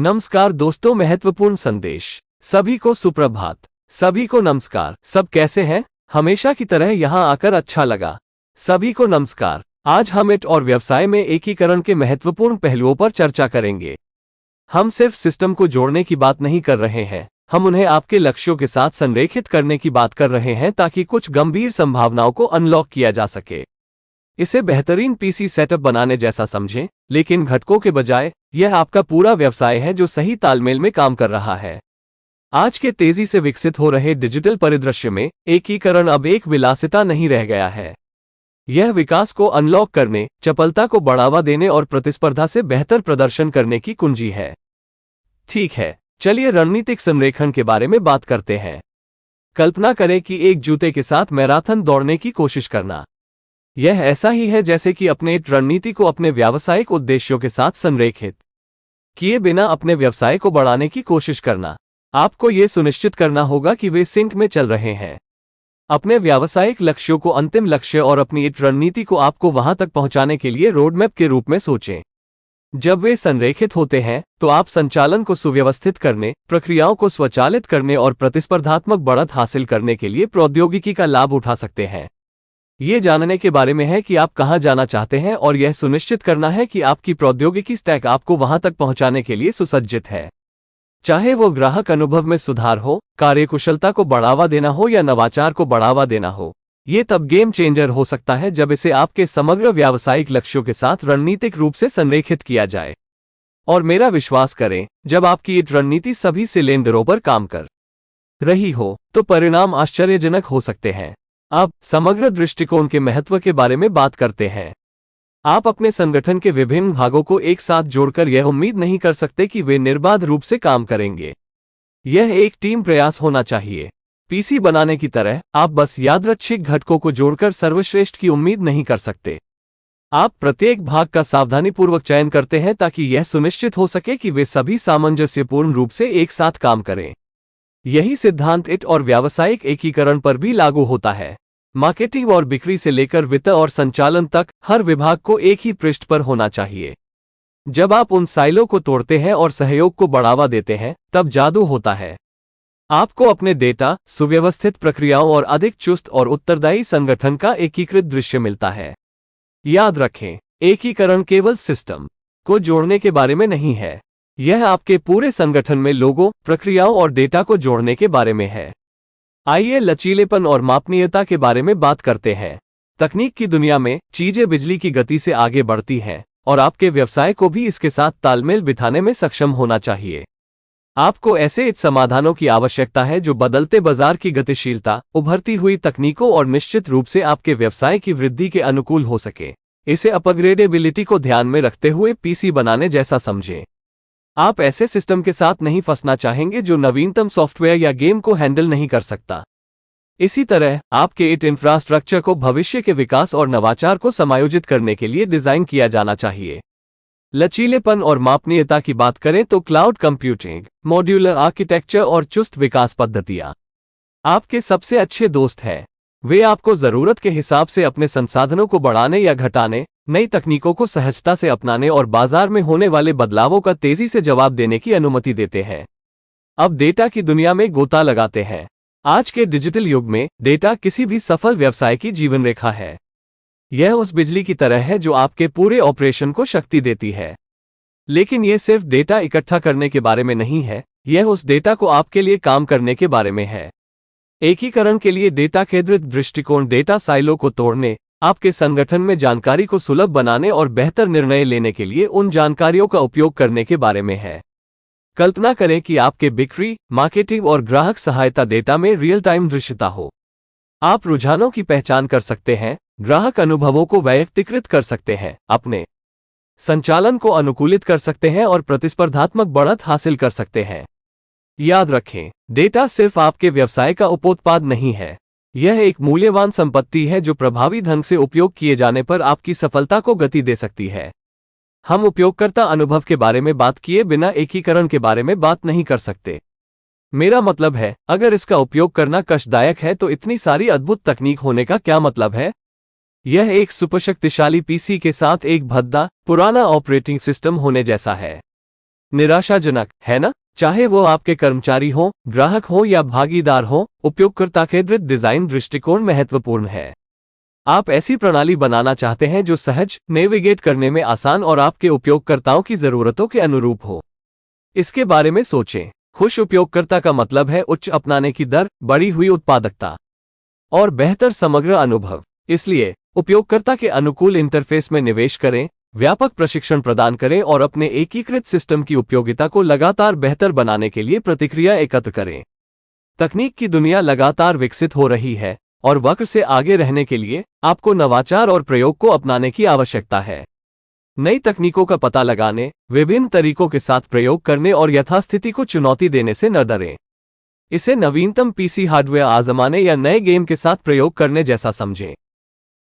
नमस्कार दोस्तों, महत्वपूर्ण संदेश। सभी को सुप्रभात, सभी को नमस्कार। सब कैसे हैं? हमेशा की तरह यहां आकर अच्छा लगा। सभी को नमस्कार। आज हम IT और व्यवसाय में एकीकरण के महत्वपूर्ण पहलुओं पर चर्चा करेंगे। हम सिर्फ सिस्टम को जोड़ने की बात नहीं कर रहे हैं, हम उन्हें आपके लक्ष्यों के साथ संरेखित करने की बात कर रहे हैं ताकि कुछ गंभीर संभावनाओं को अनलॉक किया जा सके। इसे बेहतरीन PC सेटअप बनाने जैसा समझें, लेकिन घटकों के बजाय यह आपका पूरा व्यवसाय है जो सही तालमेल में काम कर रहा है। आज के तेजी से विकसित हो रहे डिजिटल परिदृश्य में एकीकरण अब एक विलासिता नहीं रह गया है। यह विकास को अनलॉक करने, चपलता को बढ़ावा देने और प्रतिस्पर्धा से बेहतर प्रदर्शन करने की कुंजी है। ठीक है, चलिए रणनीतिक संरेखण के बारे में बात करते हैं। कल्पना करें कि एक जूते के साथ मैराथन दौड़ने की कोशिश करना। यह ऐसा ही है जैसे कि अपने रणनीति को अपने व्यावसायिक उद्देश्यों के साथ संरेखित किए बिना अपने व्यवसाय को बढ़ाने की कोशिश करना। आपको यह सुनिश्चित करना होगा कि वे सिंक में चल रहे हैं। अपने व्यावसायिक लक्ष्यों को अंतिम लक्ष्य और अपनी रणनीति को आपको वहां तक पहुंचाने के लिए रोडमैप के रूप में सोचें। जब वे संरेखित होते हैं तो आप संचालन को सुव्यवस्थित करने, प्रक्रियाओं को स्वचालित करने और प्रतिस्पर्धात्मक बढ़त हासिल करने के लिए प्रौद्योगिकी का लाभ उठा सकते हैं। ये जानने के बारे में है कि आप कहां जाना चाहते हैं और यह सुनिश्चित करना है कि आपकी प्रौद्योगिकी स्टैक आपको वहां तक पहुंचाने के लिए सुसज्जित है। चाहे वो ग्राहक अनुभव में सुधार हो, कार्यकुशलता को बढ़ावा देना हो या नवाचार को बढ़ावा देना हो, ये तब गेम चेंजर हो सकता है जब इसे आपके समग्र व्यावसायिक लक्ष्यों के साथ रणनीतिक रूप से संरेखित किया जाए। और मेरा विश्वास करें, जब आपकी ये रणनीति सभी सिलेंडरों पर काम कर रही हो तो परिणाम आश्चर्यजनक हो सकते हैं। अब समग्र दृष्टिकोण के महत्व के बारे में बात करते हैं। आप अपने संगठन के विभिन्न भागों को एक साथ जोड़कर यह उम्मीद नहीं कर सकते कि वे निर्बाध रूप से काम करेंगे। यह एक टीम प्रयास होना चाहिए। PC बनाने की तरह आप बस यादृच्छिक घटकों को जोड़कर सर्वश्रेष्ठ की उम्मीद नहीं कर सकते। आप प्रत्येक भाग का सावधानीपूर्वक चयन करते हैं ताकि यह सुनिश्चित हो सके कि वे सभी सामंजस्यपूर्ण रूप से एक साथ काम करें। यही सिद्धांत IT और व्यावसायिक एकीकरण पर भी लागू होता है। मार्केटिंग और बिक्री से लेकर वित्त और संचालन तक हर विभाग को एक ही पृष्ठ पर होना चाहिए। जब आप उन साइलो को तोड़ते हैं और सहयोग को बढ़ावा देते हैं, तब जादू होता है। आपको अपने डेटा, सुव्यवस्थित प्रक्रियाओं और अधिक चुस्त और उत्तरदायी संगठन का एकीकृत दृश्य मिलता है। याद रखें, एकीकरण केवल सिस्टम को जोड़ने के बारे में नहीं है, यह आपके पूरे संगठन में लोगों, प्रक्रियाओं और डेटा को जोड़ने के बारे में है। आइए लचीलेपन और मापनीयता के बारे में बात करते हैं। तकनीक की दुनिया में चीजें बिजली की गति से आगे बढ़ती हैं और आपके व्यवसाय को भी इसके साथ तालमेल बिठाने में सक्षम होना चाहिए। आपको ऐसे समाधानों की आवश्यकता है जो बदलते बाजार की गतिशीलता, उभरती हुई तकनीकों और निश्चित रूप से आपके व्यवसाय की वृद्धि के अनुकूल हो सके। इसे अपग्रेडेबिलिटी को ध्यान में रखते हुए PC बनाने जैसा समझें। आप ऐसे सिस्टम के साथ नहीं फंसना चाहेंगे जो नवीनतम सॉफ्टवेयर या गेम को हैंडल नहीं कर सकता। इसी तरह आपके IT इंफ्रास्ट्रक्चर को भविष्य के विकास और नवाचार को समायोजित करने के लिए डिजाइन किया जाना चाहिए। लचीलेपन और मापनीयता की बात करें तो क्लाउड कंप्यूटिंग, मॉड्यूलर आर्किटेक्चर और चुस्त विकास पद्धतियां आपके सबसे अच्छे दोस्त हैं। वे आपको जरूरत के हिसाब से अपने संसाधनों को बढ़ाने या घटाने, नई तकनीकों को सहजता से अपनाने और बाजार में होने वाले बदलावों का तेजी से जवाब देने की अनुमति देते हैं। अब डेटा की दुनिया में गोता लगाते हैं। आज के डिजिटल युग में डेटा किसी भी सफल व्यवसाय की जीवन रेखा है। यह उस बिजली की तरह है जो आपके पूरे ऑपरेशन को शक्ति देती है। लेकिन यह सिर्फ डेटा इकट्ठा करने के बारे में नहीं है, यह उस डेटा को आपके लिए काम करने के बारे में है। एकीकरण के लिए डेटा केंद्रित दृष्टिकोण डेटा साइलो को तोड़ने, आपके संगठन में जानकारी को सुलभ बनाने और बेहतर निर्णय लेने के लिए उन जानकारियों का उपयोग करने के बारे में है। कल्पना करें कि आपके बिक्री, मार्केटिंग और ग्राहक सहायता डेटा में रियल टाइम दृश्यता हो। आप रुझानों की पहचान कर सकते हैं, ग्राहक अनुभवों को वैयक्तिकृत कर सकते हैं, अपने संचालन को अनुकूलित कर सकते हैं और प्रतिस्पर्धात्मक बढ़त हासिल कर सकते हैं। याद रखें, डेटा सिर्फ आपके व्यवसाय का उपोत्पाद नहीं है, यह एक मूल्यवान संपत्ति है जो प्रभावी ढंग से उपयोग किए जाने पर आपकी सफलता को गति दे सकती है। हम उपयोगकर्ता अनुभव के बारे में बात किए बिना एकीकरण के बारे में बात नहीं कर सकते। मेरा मतलब है, अगर इसका उपयोग करना कष्टदायक है तो इतनी सारी अद्भुत तकनीक होने का क्या मतलब है? यह एक सुपरशक्तिशाली PC के साथ एक भद्दा, पुराना ऑपरेटिंग सिस्टम होने जैसा है। निराशाजनक, है ना? चाहे वो आपके कर्मचारी हो, ग्राहक हो या भागीदार हो, उपयोगकर्ता केंद्रित डिजाइन दृष्टिकोण महत्वपूर्ण है। आप ऐसी प्रणाली बनाना चाहते हैं जो सहज, नेविगेट करने में आसान और आपके उपयोगकर्ताओं की जरूरतों के अनुरूप हो। इसके बारे में सोचें। खुश उपयोगकर्ता का मतलब है उच्च अपनाने की दर, बढ़ी हुई उत्पादकता और बेहतर समग्र अनुभव। इसलिए उपयोगकर्ता के अनुकूल इंटरफेस में निवेश करें, व्यापक प्रशिक्षण प्रदान करें और अपने एकीकृत सिस्टम की उपयोगिता को लगातार बेहतर बनाने के लिए प्रतिक्रिया एकत्र करें। तकनीक की दुनिया लगातार विकसित हो रही है और वक्र से आगे रहने के लिए आपको नवाचार और प्रयोग को अपनाने की आवश्यकता है। नई तकनीकों का पता लगाने, विभिन्न तरीकों के साथ प्रयोग करने और यथास्थिति को चुनौती देने से न डरें। इसे नवीनतम पीसी हार्डवेयर आजमाने या नए गेम के साथ प्रयोग करने जैसा समझें।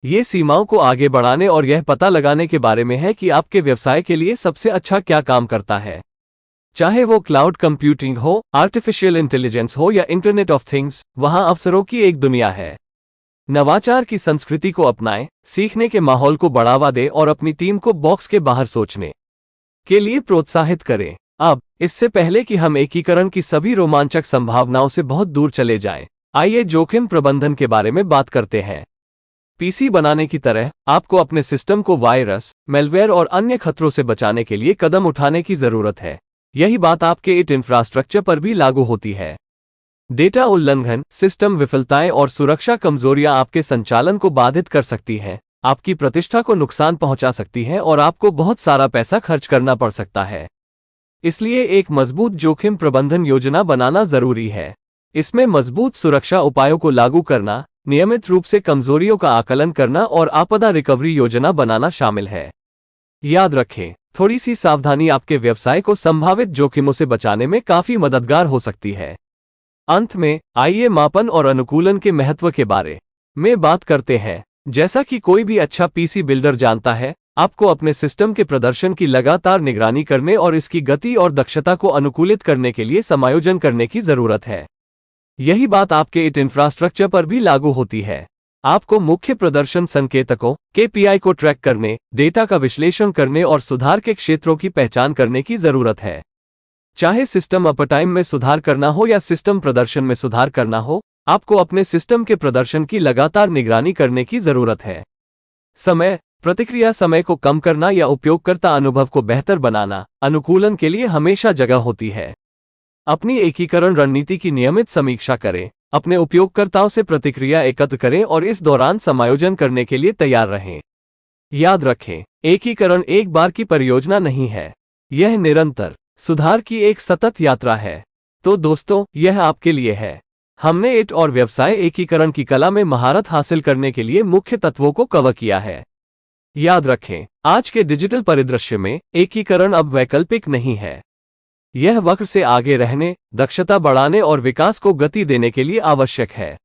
ये सीमाओं को आगे बढ़ाने और यह पता लगाने के बारे में है कि आपके व्यवसाय के लिए सबसे अच्छा क्या काम करता है। चाहे वो क्लाउड कंप्यूटिंग हो, आर्टिफिशियल इंटेलिजेंस हो या इंटरनेट ऑफ थिंग्स, वहां अवसरों की एक दुनिया है। नवाचार की संस्कृति को अपनाएं, सीखने के माहौल को बढ़ावा दें और अपनी टीम को बॉक्स के बाहर सोचने के लिए प्रोत्साहित करें। अब, इससे पहले कि हम एकीकरण की सभी रोमांचक संभावनाओं से बहुत दूर चले जाएं, आइए जोखिम प्रबंधन के बारे में बात करते हैं। पीसी बनाने की तरह, आपको अपने सिस्टम को वायरस, मैलवेयर और अन्य खतरों से बचाने के लिए कदम उठाने की जरूरत है। यही बात आपके IT इंफ्रास्ट्रक्चर पर भी लागू होती है। डेटा उल्लंघन, सिस्टम विफलताएं और सुरक्षा कमजोरियां आपके संचालन को बाधित कर सकती हैं, आपकी प्रतिष्ठा को नुकसान पहुंचा सकती हैं और आपको बहुत सारा पैसा खर्च करना पड़ सकता है। इसलिए एक मजबूत जोखिम प्रबंधन योजना बनाना जरूरी है। इसमें मजबूत सुरक्षा उपायों को लागू करना, नियमित रूप से कमजोरियों का आकलन करना और आपदा रिकवरी योजना बनाना शामिल है। याद रखें, थोड़ी सी सावधानी आपके व्यवसाय को संभावित जोखिमों से बचाने में काफी मददगार हो सकती है। अंत में, आइए मापन और अनुकूलन के महत्व के बारे में बात करते हैं। जैसा कि कोई भी अच्छा पीसी बिल्डर जानता है, आपको अपने सिस्टम के प्रदर्शन की लगातार निगरानी करने और इसकी गति और दक्षता को अनुकूलित करने के लिए समायोजन करने की जरूरत है। यही बात आपके IT इंफ्रास्ट्रक्चर पर भी लागू होती है। आपको मुख्य प्रदर्शन संकेतकों KPI को ट्रैक करने, डेटा का विश्लेषण करने और सुधार के क्षेत्रों की पहचान करने की जरूरत है। चाहे सिस्टम अपटाइम में सुधार करना हो या सिस्टम प्रदर्शन में सुधार करना हो, आपको अपने सिस्टम के प्रदर्शन की लगातार निगरानी करने की जरूरत है। समय, प्रतिक्रिया समय को कम करना या उपयोगकर्ता अनुभव को बेहतर बनाना, अनुकूलन के लिए हमेशा जगह होती है। अपनी एकीकरण रणनीति की नियमित समीक्षा करें, अपने उपयोगकर्ताओं से प्रतिक्रिया एकत्र करें और इस दौरान समायोजन करने के लिए तैयार रहें। याद रखें, एकीकरण एक बार की परियोजना नहीं है, यह निरंतर सुधार की एक सतत यात्रा है। तो दोस्तों, यह आपके लिए है। हमने IT और व्यवसाय एकीकरण की कला में महारत हासिल करने के लिए मुख्य तत्वों को कवर किया है। याद रखें, आज के डिजिटल परिदृश्य में एकीकरण अब वैकल्पिक नहीं है। यह वक्र से आगे रहने, दक्षता बढ़ाने और विकास को गति देने के लिए आवश्यक है।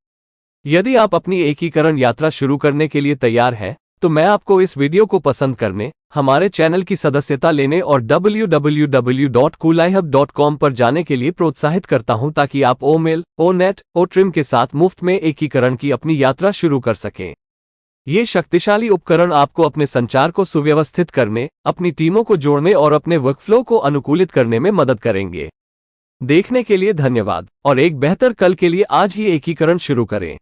यदि आप अपनी एकीकरण यात्रा शुरू करने के लिए तैयार हैं, तो मैं आपको इस वीडियो को पसंद करने, हमारे चैनल की सदस्यता लेने और www.koolihub.com पर जाने के लिए प्रोत्साहित करता हूं ताकि आप OMail, ONet, OTRIM के साथ मुफ्त में एकीकरण की अपनी यात्रा शुरू कर सकें। ये शक्तिशाली उपकरण आपको अपने संचार को सुव्यवस्थित करने, अपनी टीमों को जोड़ने और अपने वर्कफ्लो को अनुकूलित करने में मदद करेंगे। देखने के लिए धन्यवाद और एक बेहतर कल के लिए आज ही एकीकरण शुरू करें।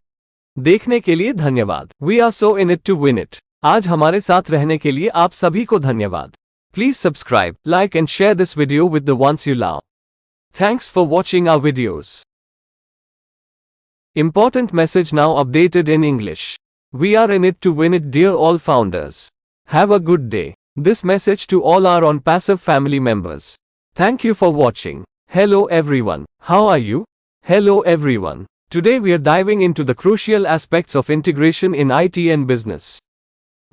देखने के लिए धन्यवाद। We are so in it to win it। आज हमारे साथ रहने के लिए आप सभी को धन्यवाद। Please subscribe, like and share this video with the ones you love. Thanks for watching our videos. Important message now updated in English. We are in it to win it, dear all founders. Have a good day. This message to all our OnPassive family members. Thank you for watching. Hello everyone. How are you? Hello everyone. Today we are diving into the crucial aspects of integration in IT and business.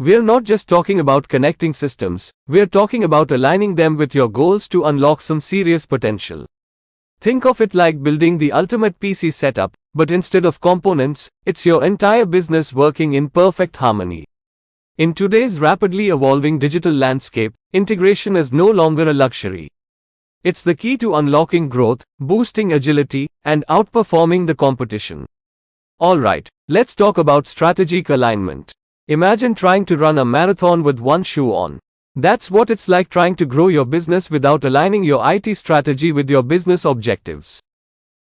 We're not just talking about connecting systems, we're talking about aligning them with your goals to unlock some serious potential. Think of it like building the ultimate PC setup, but instead of components, it's your entire business working in perfect harmony. In today's rapidly evolving digital landscape, integration is no longer a luxury. It's the key to unlocking growth, boosting agility, and outperforming the competition. Alright, let's talk about strategic alignment. Imagine trying to run a marathon with one shoe on. That's what it's like trying to grow your business without aligning your IT strategy with your business objectives.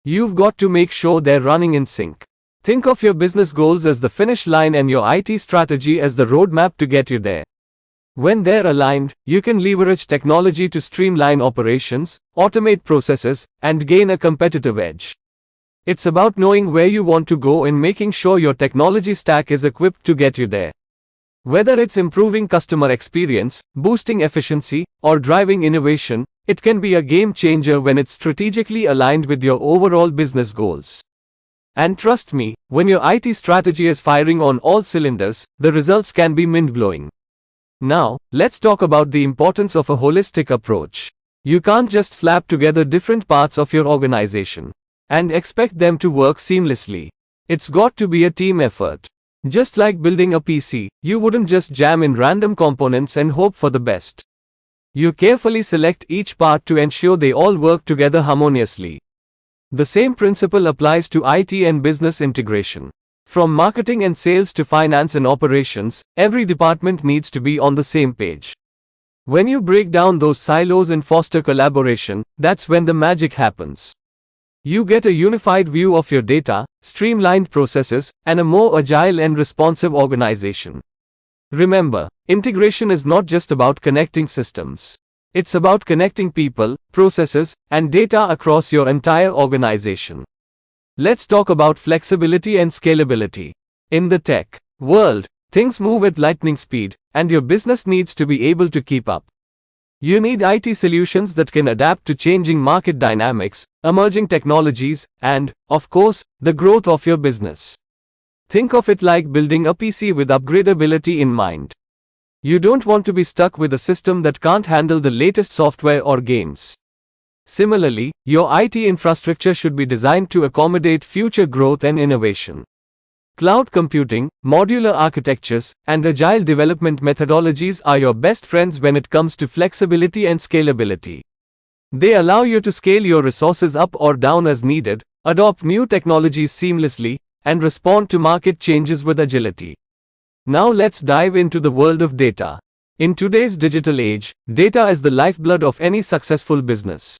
You've got to make sure they're running in sync. Think of your business goals as the finish line and your IT strategy as the roadmap to get you there. When they're aligned, you can leverage technology to streamline operations, automate processes, and gain a competitive edge. It's about knowing where you want to go and making sure your technology stack is equipped to get you there. Whether it's improving customer experience, boosting efficiency, or driving innovation, it can be a game changer when it's strategically aligned with your overall business goals. And trust me, when your IT strategy is firing on all cylinders, the results can be mind-blowing. Now, let's talk about the importance of a holistic approach. You can't just slap together different parts of your organization and expect them to work seamlessly. It's got to be a team effort. Just like building a PC, you wouldn't just jam in random components and hope for the best. You carefully select each part to ensure they all work together harmoniously. The same principle applies to IT and business integration. From marketing and sales to finance and operations, every department needs to be on the same page. When you break down those silos and foster collaboration, that's when the magic happens. You get a unified view of your data, streamlined processes, and a more agile and responsive organization. Remember, integration is not just about connecting systems. It's about connecting people, processes, and data across your entire organization. Let's talk about flexibility and scalability. In the tech world, things move at lightning speed, and your business needs to be able to keep up. You need IT solutions that can adapt to changing market dynamics, emerging technologies, and, of course, the growth of your business. Think of it like building a PC with upgradability in mind. You don't want to be stuck with a system that can't handle the latest software or games. Similarly, your IT infrastructure should be designed to accommodate future growth and innovation. Cloud computing, modular architectures, and agile development methodologies are your best friends when it comes to flexibility and scalability. They allow you to scale your resources up or down as needed, adopt new technologies seamlessly, and respond to market changes with agility. Now let's dive into the world of data. In today's digital age, data is the lifeblood of any successful business.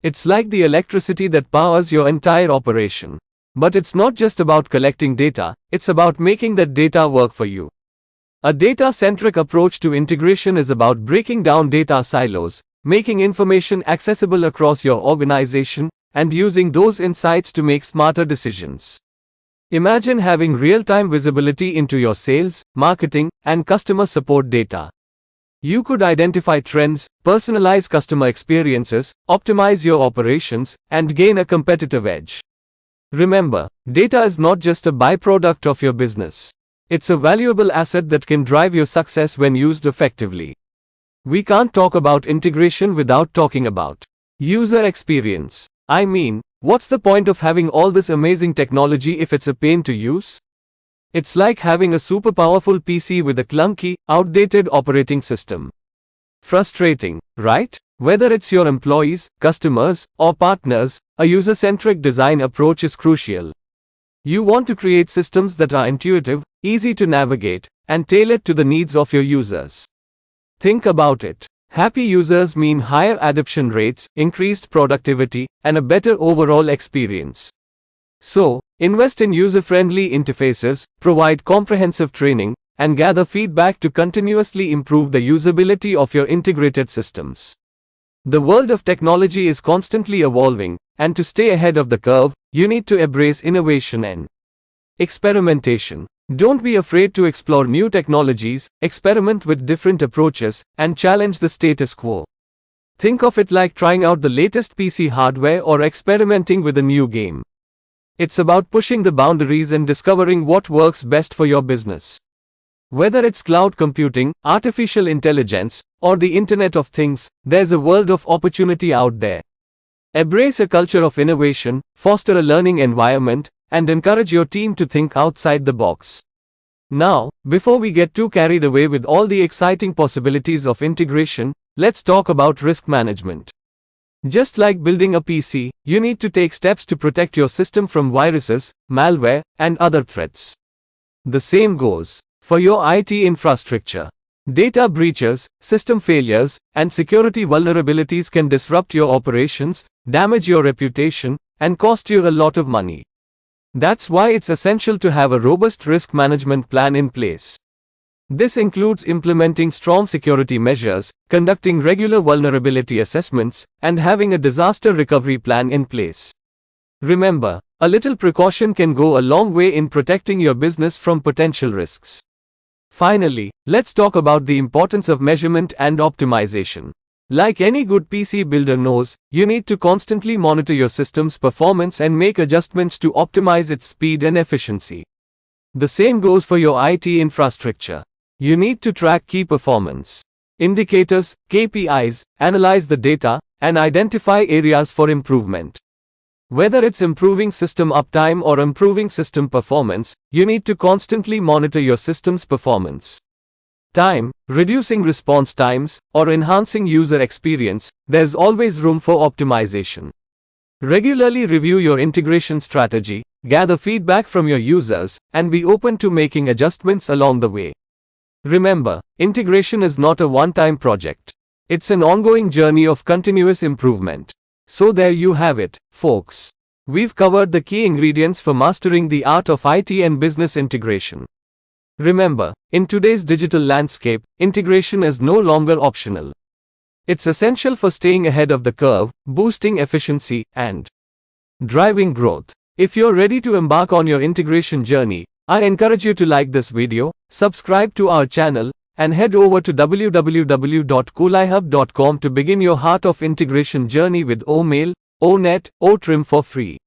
It's like the electricity that powers your entire operation. But it's not just about collecting data, it's about making that data work for you. A data-centric approach to integration is about breaking down data silos, making information accessible across your organization, and using those insights to make smarter decisions. Imagine having real-time visibility into your sales, marketing, and customer support data. You could identify trends, personalize customer experiences, optimize your operations, and gain a competitive edge. Remember, data is not just a byproduct of your business. It's a valuable asset that can drive your success when used effectively. We can't talk about integration without talking about user experience. I mean, what's the point of having all this amazing technology if it's a pain to use? It's like having a super powerful PC with a clunky, outdated operating system. Frustrating, right? Whether it's your employees, customers, or partners, a user-centric design approach is crucial. You want to create systems that are intuitive, easy to navigate, and tailored to the needs of your users. Think about it. Happy users mean higher adoption rates, increased productivity, and a better overall experience. So, invest in user-friendly interfaces, provide comprehensive training, and gather feedback to continuously improve the usability of your integrated systems. The world of technology is constantly evolving, and to stay ahead of the curve, you need to embrace innovation and experimentation. Don't be afraid to explore new technologies, experiment with different approaches, and challenge the status quo. Think of it like trying out the latest PC hardware or experimenting with a new game. It's about pushing the boundaries and discovering what works best for your business. Whether it's cloud computing, artificial intelligence, or the Internet of Things, there's a world of opportunity out there. Embrace a culture of innovation, foster a learning environment, and encourage your team to think outside the box. Now, before we get too carried away with all the exciting possibilities of integration, let's talk about risk management. Just like building a PC, you need to take steps to protect your system from viruses, malware, and other threats. The same goes for your IT infrastructure. Data breaches, system failures, and security vulnerabilities can disrupt your operations, damage your reputation, and cost you a lot of money. That's why it's essential to have a robust risk management plan in place. This includes implementing strong security measures, conducting regular vulnerability assessments, and having a disaster recovery plan in place. Remember, a little precaution can go a long way in protecting your business from potential risks. Finally, let's talk about the importance of measurement and optimization. Like any good PC builder knows, you need to constantly monitor your system's performance and make adjustments to optimize its speed and efficiency. The same goes for your IT infrastructure. You need to track key performance indicators, KPIs, analyze the data, and identify areas for improvement. Whether it's improving system uptime or improving system performance, you need to constantly monitor your system's performance. Time, reducing response times, or enhancing user experience, there's always room for optimization. Regularly review your integration strategy, gather feedback from your users, and be open to making adjustments along the way. Remember, integration is not a one-time project. It's an ongoing journey of continuous improvement. So there you have it, folks. We've covered the key ingredients for mastering the art of IT and business integration. Remember, in today's digital landscape, integration is no longer optional. It's essential for staying ahead of the curve, boosting efficiency, and driving growth. If you're ready to embark on your integration journey, I encourage you to like this video, subscribe to our channel, and head over to www.koolaihub.com to begin your Heart of Integration journey with OMail, ONet, OTrim for free.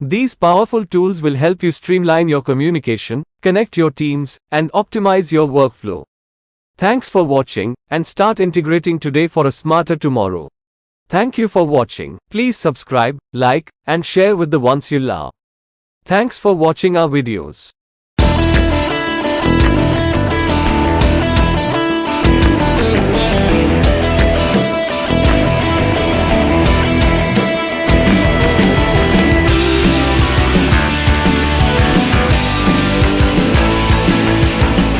These powerful tools will help you streamline your communication, connect your teams, and optimize your workflow. Thanks for watching, and start integrating today for a smarter tomorrow. Thank you for watching. Please subscribe, like, and share with the ones you love. Thanks for watching our videos.